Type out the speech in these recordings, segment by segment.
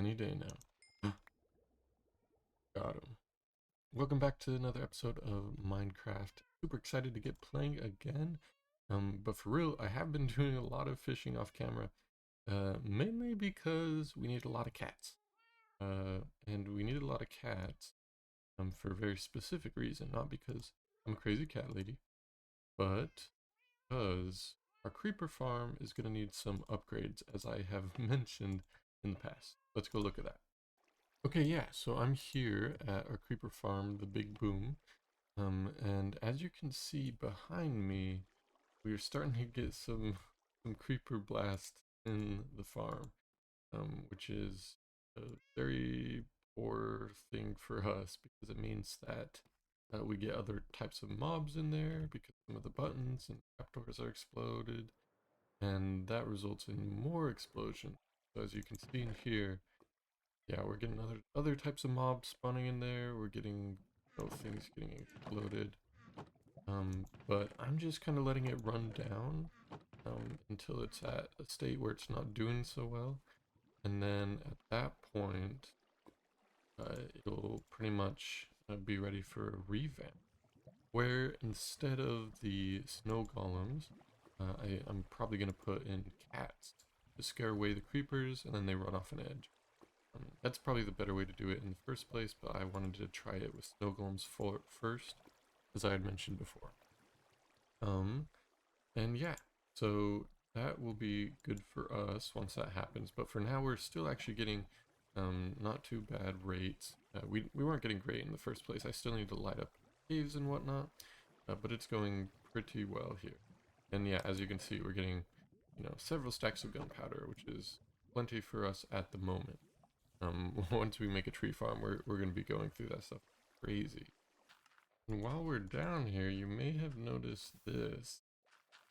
Any day now. Got him. Welcome back to another episode of Minecraft. Super excited to get playing again. But for real, I have been doing a lot of fishing off camera. Mainly because we need a lot of cats. And we need a lot of cats for a very specific reason. Not because I'm a crazy cat lady, but because our creeper farm is going to need some upgrades, as I have mentioned in the past. Let's go look at that. Okay, yeah, so I'm here at our creeper farm, the Big Boom, and as you can see behind me, we're starting to get some creeper blast in the farm, which is a very poor thing for us because it means that we get other types of mobs in there because some of the buttons and trapdoors are exploded, and that results in more explosion. So as you can see in here, yeah, we're getting other types of mobs spawning in there. We're getting things getting exploded. But I'm just kind of letting it run down until it's at a state where it's not doing so well. And then at that point, it'll pretty much be ready for a revamp. Where instead of the snow golems, I'm probably going to put in cats to scare away the creepers and then they run off an edge. That's probably the better way to do it in the first place, but I wanted to try it with snow golems first, as I had mentioned before. And yeah, so that will be good for us once that happens. But for now, we're still actually getting not too bad rates. We weren't getting great in the first place. I still need to light up caves and whatnot, but it's going pretty well here. And yeah, as you can see, we're getting, several stacks of gunpowder, which is plenty for us at the moment. Once we make a tree farm, we're going to be going through that stuff crazy. And while we're down here, you may have noticed this.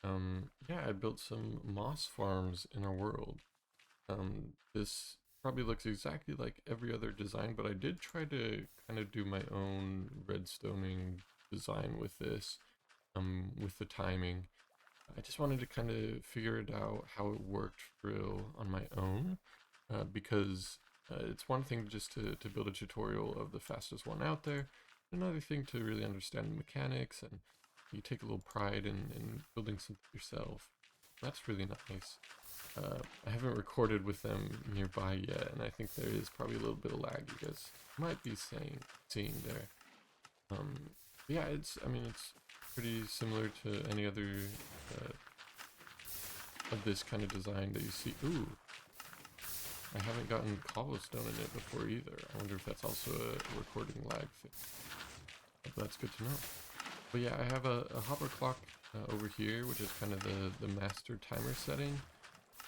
Yeah, I built some moss farms in our world. This probably looks exactly like every other design, but I did try to kind of do my own redstoning design with this, with the timing. I just wanted to kind of figure it out how it worked for real on my own, because it's one thing just to build a tutorial of the fastest one out there, another thing to really understand the mechanics, and you take a little pride in building something yourself. That's really nice. I haven't recorded with them nearby yet, and I think there is probably a little bit of lag you guys might be seeing there. Yeah, I mean, it's pretty similar to any other uh, of this kind of design that you see. Ooh, I haven't gotten cobblestone in it before either. I wonder if that's also a recording lag thing. But that's good to know. But yeah, I have a hopper clock over here, which is kind of the master timer setting.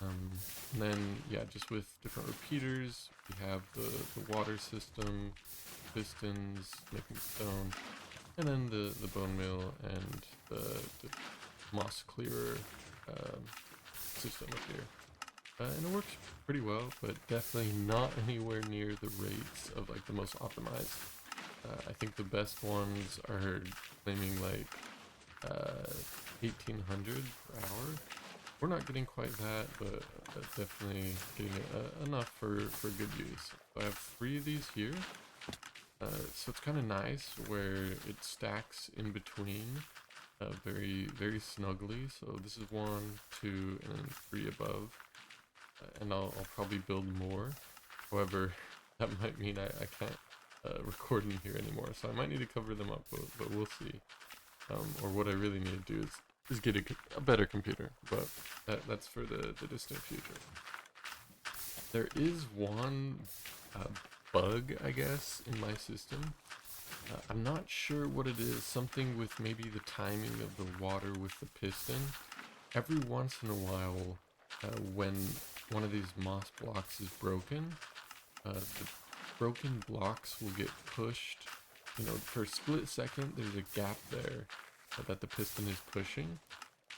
And then, yeah, just with different repeaters, we have the water system, pistons, making stone, and then the bone meal and the moss clearer system up here. And it works pretty well, but definitely not anywhere near the rates of like the most optimized. I think the best ones are claiming like 1800 per hour. We're not getting quite that, but definitely getting enough for good use. So I have 3 of these here. So it's kind of nice where it stacks in between very, very snugly. So this is 1, 2, and then 3 above. And I'll probably build more. However, that might mean I can't record in here anymore. So I might need to cover them up, but we'll see. Or what I really need to do is get a better computer, but that's for the distant future. There is one bug, I guess, in my system. I'm not sure what it is, something with maybe the timing of the water with the piston. Every once in a while, when one of these moss blocks is broken, the broken blocks will get pushed, for a split second there's a gap there that the piston is pushing,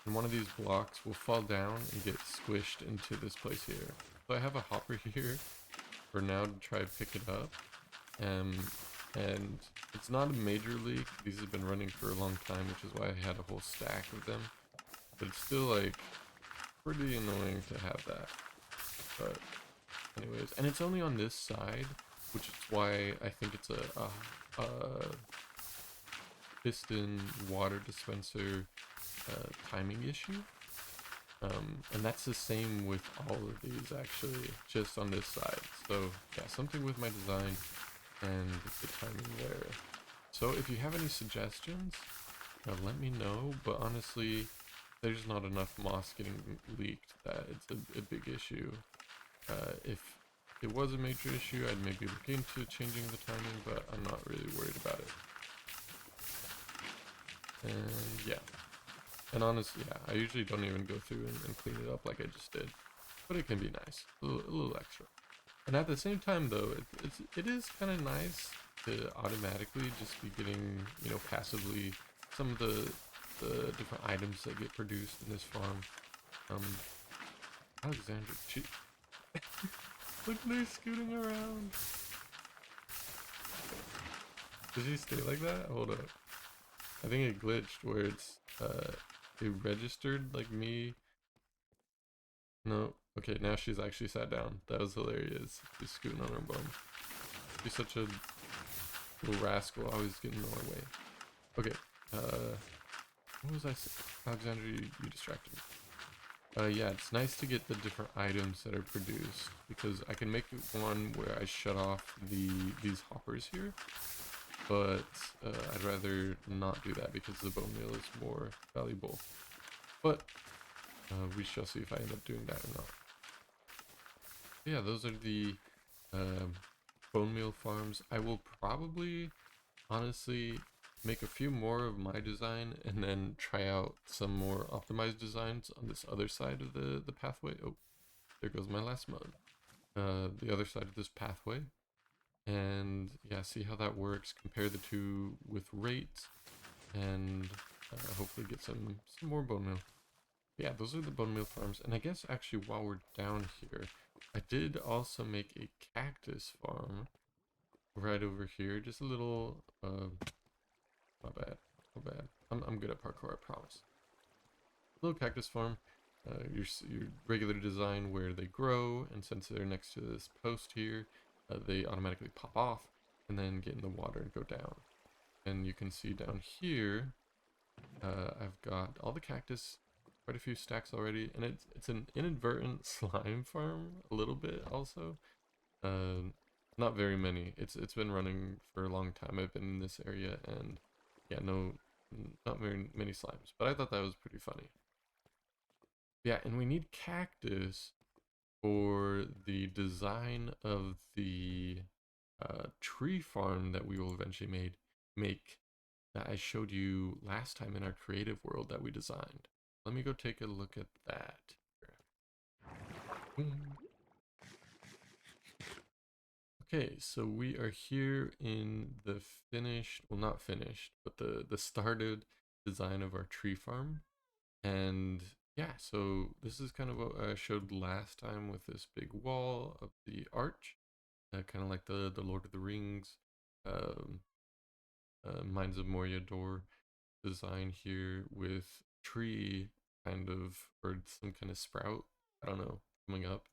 and one of these blocks will fall down and get squished into this place here. So I have a hopper here for now to try to pick it up, and it's not a major leak. These have been running for a long time, which is why I had a whole stack of them, but it's still like pretty annoying to have that. But anyways. And it's only on this side, which is why I think it's a piston water dispenser timing issue. And that's the same with all of these actually, just on this side. So yeah, something with my design and the timing there. So if you have any suggestions, let me know. But honestly, there's not enough moss getting leaked that it's a big issue. If it was a major issue, I'd maybe look into changing the timing, but I'm not really worried about it. And yeah. And honestly, yeah, I usually don't even go through and clean it up like I just did. But it can be nice, a little extra. And at the same time though, it is kind of nice to automatically just be getting, you know, passively some of the different items that get produced in this farm. Um, Alexandra, look at her scooting around. Did she stay like that? Hold up. I think it glitched where it registered like me. No. Okay, now she's actually sat down. That was hilarious. She's scooting on her bum. She's such a little rascal, always getting in our way. Okay, what was I saying? Alexandra, you distracted me. Yeah, it's nice to get the different items that are produced, because I can make one where I shut off these hoppers here, but I'd rather not do that because the bone meal is more valuable. But we shall see if I end up doing that or not. Yeah, those are the bone meal farms. I will probably, honestly, make a few more of my design and then try out some more optimized designs on this other side of the pathway. Oh, there goes my last mud. The other side of this pathway. And yeah, see how that works, compare the two with rates, and hopefully get some more bone meal. Yeah, those are the bone meal farms. And I guess actually while we're down here, I did also make a cactus farm right over here. Just a little, my bad, my bad. I'm good at parkour, I promise. Little cactus farm. Your regular design where they grow, and since they're next to this post here, they automatically pop off and then get in the water and go down. And you can see down here, I've got all the cactus, quite a few stacks already, and it's an inadvertent slime farm a little bit also. Not very many. It's been running for a long time. I've been in this area, and yeah, no, not very many slimes. But I thought that was pretty funny. Yeah, and we need cactus for the design of the tree farm that we will eventually make that I showed you last time in our creative world that we designed. Let me go take a look at that. Okay, so we are here in the finished, well not finished, but the started design of our tree farm. And yeah, so this is kind of what I showed last time with this big wall of the arch, kind of like the Lord of the Rings, um, Mines of Moria door design here with tree kind of, or some kind of sprout, I don't know, coming up.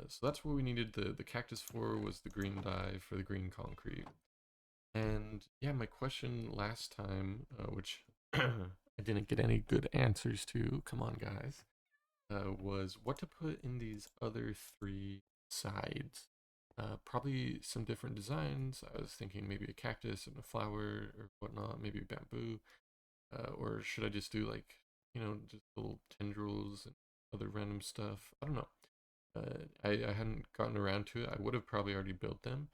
So that's what we needed the cactus for, was the green dye for the green concrete. And yeah, my question last time, which I didn't get any good answers to, come on guys, was what to put in these other three sides. Probably some different designs. I was thinking maybe a cactus and a flower or whatnot, maybe bamboo. Or should I just do like, you know, just little tendrils and other random stuff? I don't know. I hadn't gotten around to it. I would have probably already built them,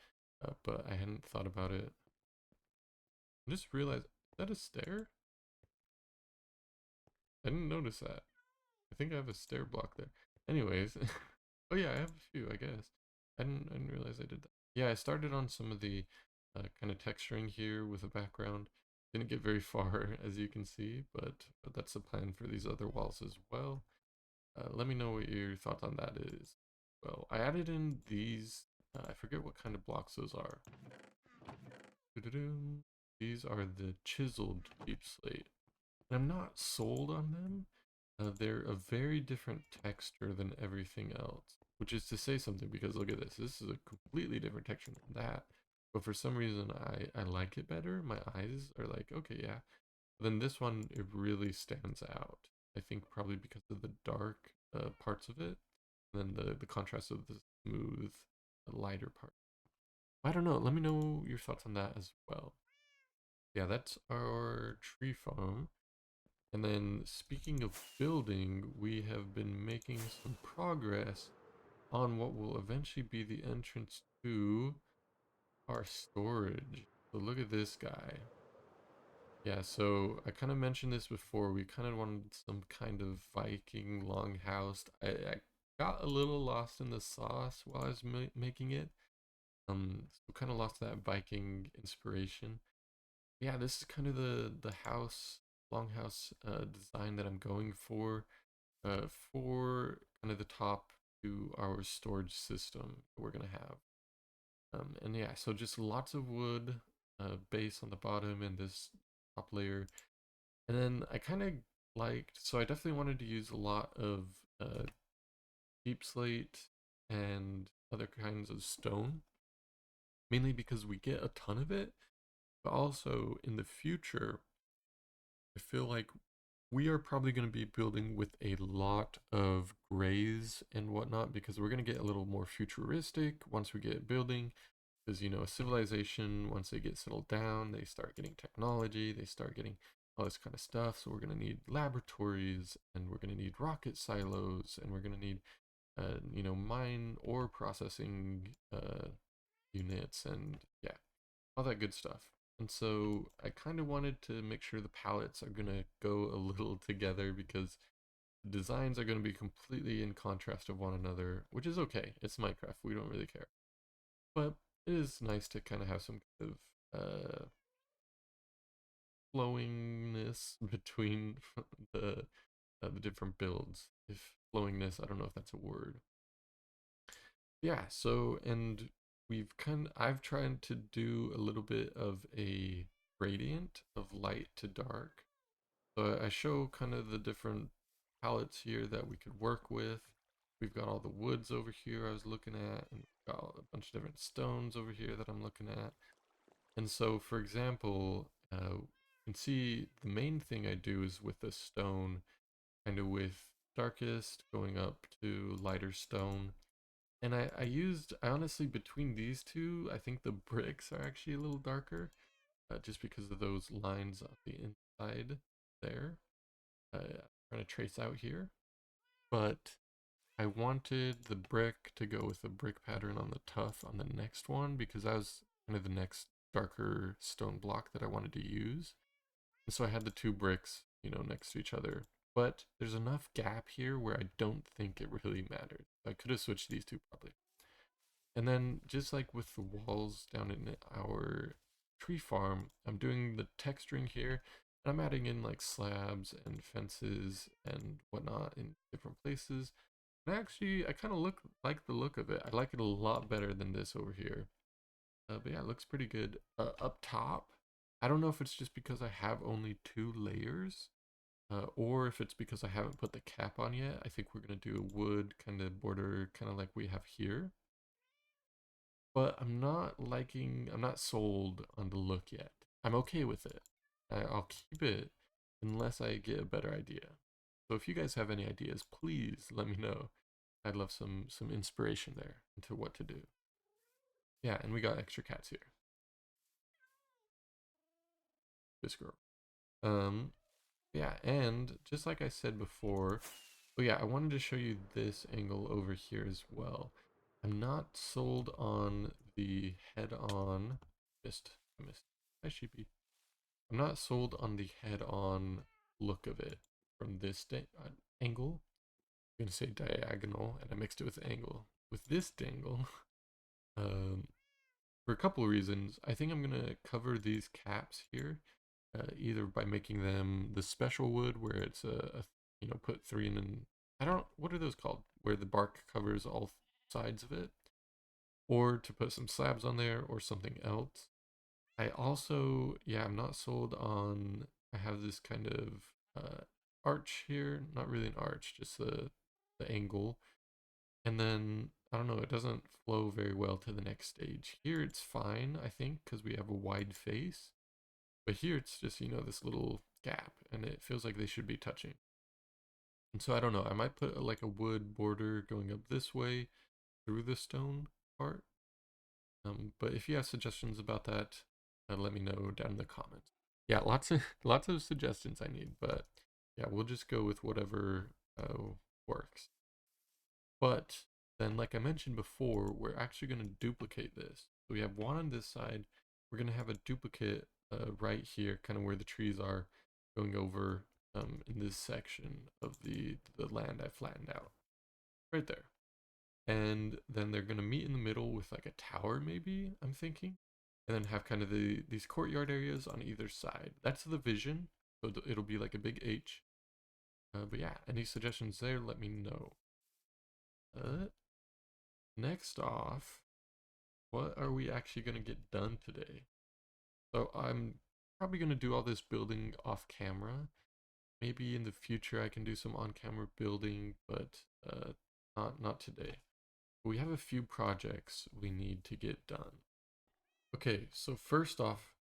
but I hadn't thought about it. I just realized, is that a stair? I didn't notice that. I think I have a stair block there. Anyways, oh yeah, I have a few, I guess. I didn't realize I did that. Yeah, I started on some of the kind of texturing here with a background. Didn't get very far, as you can see, but that's the plan for these other walls as well. Let me know what your thoughts on that is. Well, I added in these, I forget what kind of blocks those are. These are the chiseled deep slate. I'm not sold on them. They're a very different texture than everything else. which is to say something because look at this. This is a completely different texture than that. But for some reason, I like it better. My eyes are like, okay, yeah. Then this one, it really stands out. I think probably because of the dark parts of it, and then the contrast of the smooth, lighter part. I don't know. Let me know your thoughts on that as well. Yeah, that's our tree farm. And then speaking of building, we have been making some progress on what will eventually be the entrance to our storage. So look at this guy. Yeah, so I kind of mentioned this before. We kind of wanted some kind of Viking longhouse. I got a little lost in the sauce while I was making it. So kind of lost that Viking inspiration. Yeah, this is kind of the house longhouse design that I'm going for kind of the top to our storage system we're gonna have. And yeah, so just lots of wood, base on the bottom and this top layer. And then I kind of so I definitely wanted to use a lot of uh, deep slate and other kinds of stone, mainly because we get a ton of it, but also in the future, I feel like we are probably going to be building with a lot of grays and whatnot because we're going to get a little more futuristic once we get building. Because, you know, a civilization, once they get settled down, they start getting technology, they start getting all this kind of stuff. So we're going to need laboratories and we're going to need rocket silos and we're going to need, you know, mine ore processing units and yeah, all that good stuff. And so I kind of wanted to make sure the palettes are going to go a little together because the designs are going to be completely in contrast of one another, which is okay. It's Minecraft. We don't really care. But it is nice to kind of have some kind of flowingness between the the different builds. If flowingness, I don't know if that's a word. Yeah, so and I've tried to do a little bit of a gradient of light to dark. So I show kind of the different palettes here that we could work with. We've got all the woods over here I was looking at, and we've got a bunch of different stones over here that I'm looking at. And so, for example, you can see the main thing I do is with the stone, kind of with darkest going up to lighter stone. And I honestly, between these two, I think the bricks are actually a little darker, just because of those lines on the inside there. Trying to trace out here. But I wanted the brick to go with the brick pattern on the tuff on the next one because that was kind of the next darker stone block that I wanted to use. And so I had the two bricks, you know, next to each other. But there's enough gap here where I don't think it really mattered. I could have switched these two probably. And then just like with the walls down in our tree farm, I'm doing the texturing here. And I'm adding in like slabs and fences and whatnot in different places. And actually, I kind of like the look of it. I like it a lot better than this over here. But yeah, it looks pretty good. Up top, I don't know if it's just because I have only two layers, or if it's because I haven't put the cap on yet. I think we're gonna do a wood kind of border, kind of like we have here. But I'm not sold on the look yet. I'm okay with it. I'll keep it unless I get a better idea. So if you guys have any ideas, please let me know. I'd love some inspiration there into what to do. Yeah, and we got extra cats here. This girl. Um, yeah, and just like I said before, oh yeah, I wanted to show you this angle over here as well. I'm not sold on the head-on. I missed. I should be. I'm not sold on the head-on look of it from this angle. I'm gonna say diagonal, and I mixed it with angle. With this dangle, um, for a couple of reasons. I think I'm gonna cover these caps here, either by making them the special wood, where it's a you know, put three in, and I don't, what are those called? Where the bark covers all sides of it, or to put some slabs on there, or something else. I also, yeah, I'm not sold on. I have this kind of arch here, not really an arch, just the angle. And then, I don't know, it doesn't flow very well to the next stage. Here it's fine, I think, because we have a wide face. But here it's just, this little gap, and it feels like they should be touching. And so I don't know, I might put like a wood border going up this way through the stone part. But if you have suggestions about that, let me know down in the comments. Yeah, lots of lots of suggestions I need, but yeah, we'll just go with whatever works. But then, like I mentioned before, we're actually going to duplicate this. So we have one on this side. We're going to have a duplicate right here, kind of where the trees are, going over in this section of the land I flattened out, right there. And then they're going to meet in the middle with like a tower, maybe, I'm thinking. And then have kind of these courtyard areas on either side. That's the vision. So it'll be like a big H. But yeah, any suggestions there, let me know. Uh, Next off, what are we actually going to get done today? So I'm probably going to do all this building off camera. Maybe in the future I can do some on-camera building, but not today. We have a few projects we need to get done. Okay, so first off,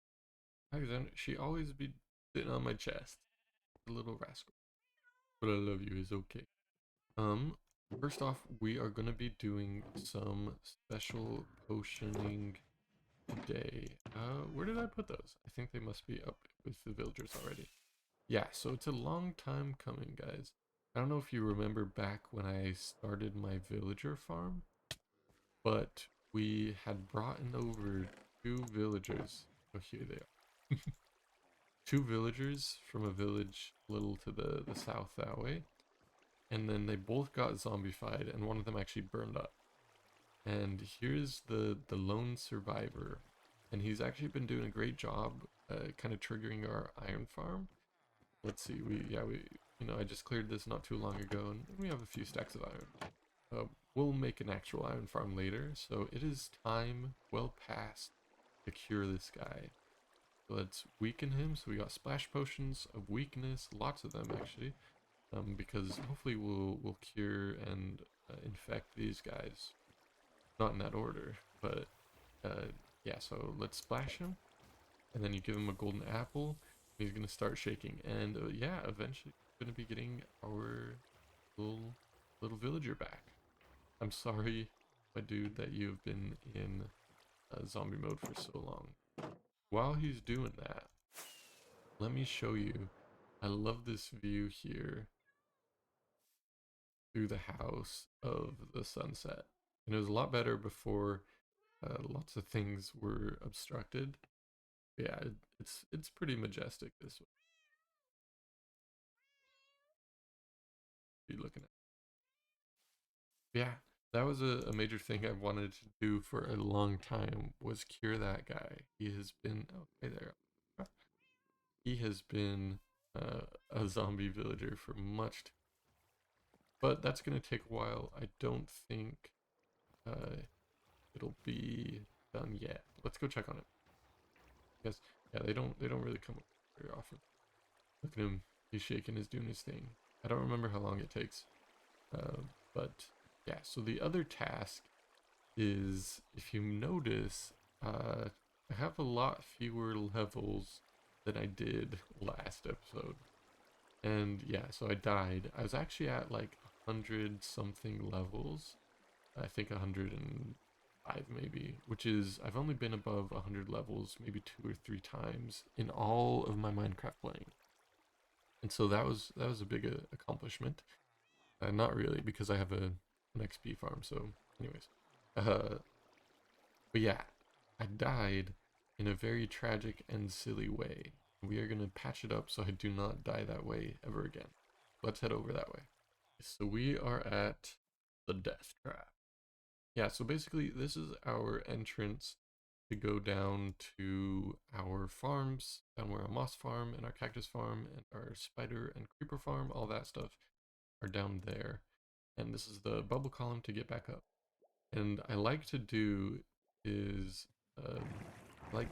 Alexander, she always be sitting on my chest. A little rascal. But I love you is okay. Um, First off, we are gonna be doing some special potioning today. Where did I put those? I think they must be up with the villagers already. Yeah, so it's a long time coming, guys. I don't know if you remember back when I started my villager farm, but we had brought in over two villagers. Oh, here they are. Two villagers from a village a little to the south that way. And then they both got zombified, and one of them actually burned up. And here's the lone survivor, and he's actually been doing a great job, kind of triggering our iron farm. Let's see, I just cleared this not too long ago, and we have a few stacks of iron. We'll make an actual iron farm later, so it is time well past to cure this guy. So let's weaken him. So we got splash potions of weakness, lots of them actually, because hopefully we'll cure and infect these guys. Not in that order, but yeah. So let's splash him, and then you give him a golden apple. He's gonna start shaking, and yeah, eventually we're gonna be getting our little villager back. I'm sorry, my dude, that you've been in zombie mode for so long. While he's doing that, let me show you. I love this view here through the house of the sunset. And it was a lot better before lots of things were obstructed. Yeah, it's pretty majestic this way. Be looking at. Yeah, that was a major thing I wanted to do for a long time was cure that guy. He has been okay there. He has been a zombie villager for much, but that's gonna take a while. I don't think uh, it'll be done yet. Let's go check on it. Because yeah, they don't really come up very often. Look at him. He's shaking. He's doing his thing. I don't remember how long it takes. Uh, but yeah, so the other task is, if you notice, I have a lot fewer levels than I did last episode. And yeah, so I died. I was actually at like 100 something levels. I think 105 maybe, which is, I've only been above 100 levels maybe 2 or 3 times in all of my Minecraft playing. And so that was a big accomplishment. Not really, because I have an XP farm. So, anyways, uh, but yeah, I died in a very tragic and silly way. We are gonna patch it up so I do not die that way ever again. Let's head over that way. So we are at the death trap. Yeah, so basically this is our entrance to go down to our farms, down where our moss farm and our cactus farm and our spider and creeper farm, all that stuff are down there. And this is the bubble column to get back up. And I like to do is like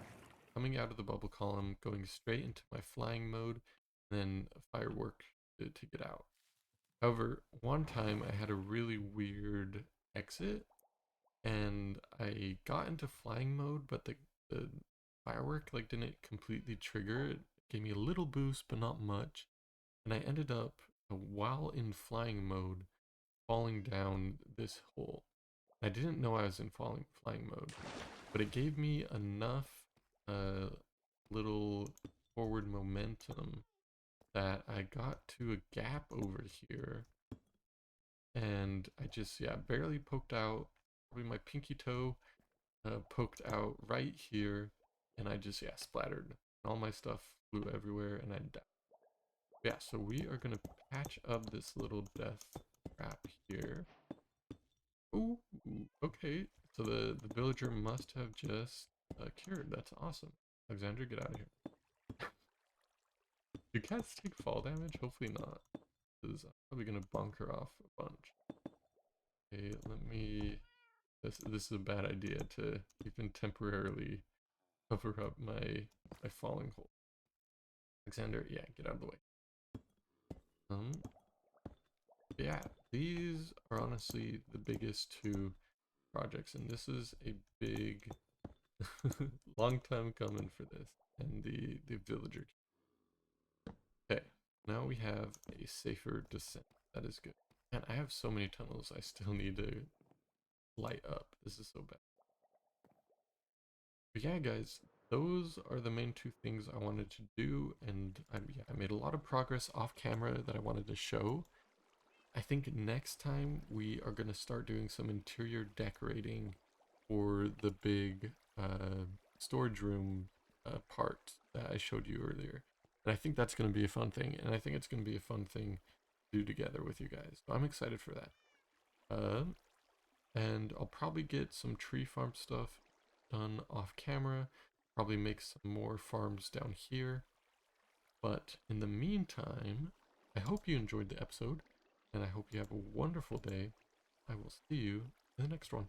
coming out of the bubble column, going straight into my flying mode, and then a firework to get out. However, one time I had a really weird exit, and I got into flying mode, but the firework like didn't completely trigger. It gave me a little boost, but not much. And I ended up, while in flying mode, falling down this hole. I didn't know I was in flying mode, but it gave me enough little forward momentum that I got to a gap over here, and I just, yeah, barely poked out. Probably my pinky toe poked out right here, and I just, yeah, splattered. All my stuff flew everywhere, and I died. Yeah, so we are gonna patch up this little death trap here. Ooh, okay. So the villager must have just cured. That's awesome. Alexander, get out of here. Do cats take fall damage? Hopefully not. Because I'm probably gonna bonk her off a bunch. Okay, let me. This is a bad idea to even temporarily cover up my falling hole. Alexander, yeah, get out of the way. Yeah, these are honestly the biggest two projects, and this is a big, long time coming for this. And the villager. Okay, now we have a safer descent. That is good. And I have so many tunnels I still need to light up. This is so bad. But yeah, guys, those are the main two things I wanted to do, and yeah, I made a lot of progress off camera that I wanted to show. I think next time we are going to start doing some interior decorating for the big storage room part that I showed you earlier. And I think that's going to be a fun thing, and I think it's going to be a fun thing to do together with you guys. So I'm excited for that. And I'll probably get some tree farm stuff done off camera, probably make some more farms down here. But in the meantime, I hope you enjoyed the episode, and I hope you have a wonderful day. I will see you in the next one.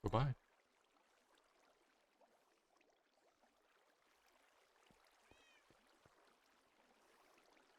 Bye-bye.